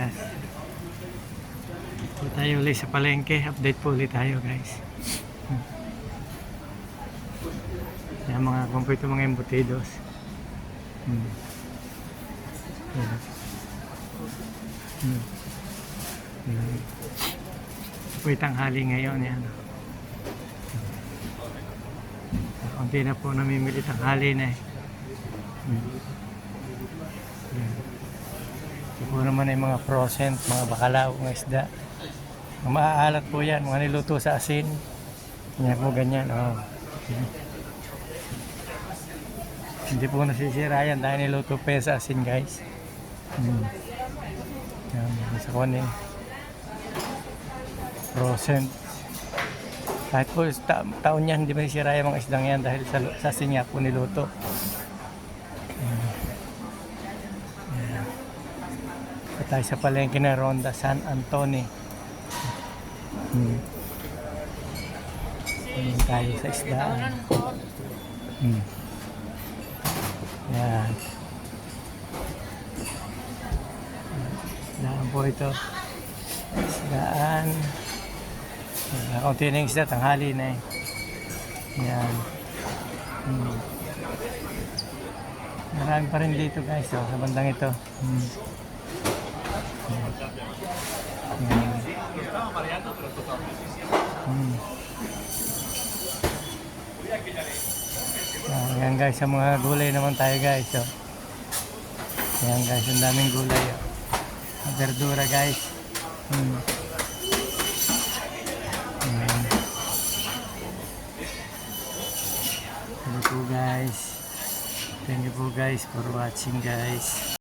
Yes. So tayo ulit sa palengke. Update po ulit tayo guys. Yan mga kumpleto mga embutidos. Yan. Yan. Apoy tanghali ngayon yan. Kunti na po namimili tanghali na eh. Yan. Ito po naman ay mga frozen, mga bacalao, mga isda. Maaalat po yan, mga niluto sa asin. Yan po ganyan. Oh. Hindi po nasisira yan dahil niluto pa yan sa asin guys. Yan, sa kunin. Frozen. Kahit po taon yan, hindi masisira yung mga isdang yan dahil sa asin nga po niluto. Yan. Ito tayo sa palengke na Ronda San Antonio. Ayan tayo sa isdaan. Yan. Isdaan po ito. Isdaan. Kaunti na yung isda, tanghali na eh. Yan. Marami pa rin dito guys, oh, sa bandang ito. Ayan guys, sa mga gulay naman tayo guys. Oh. Ayan guys, ang daming gulay. Oh. Verdura guys. Thank you po guys. Thank you po guys for watching guys.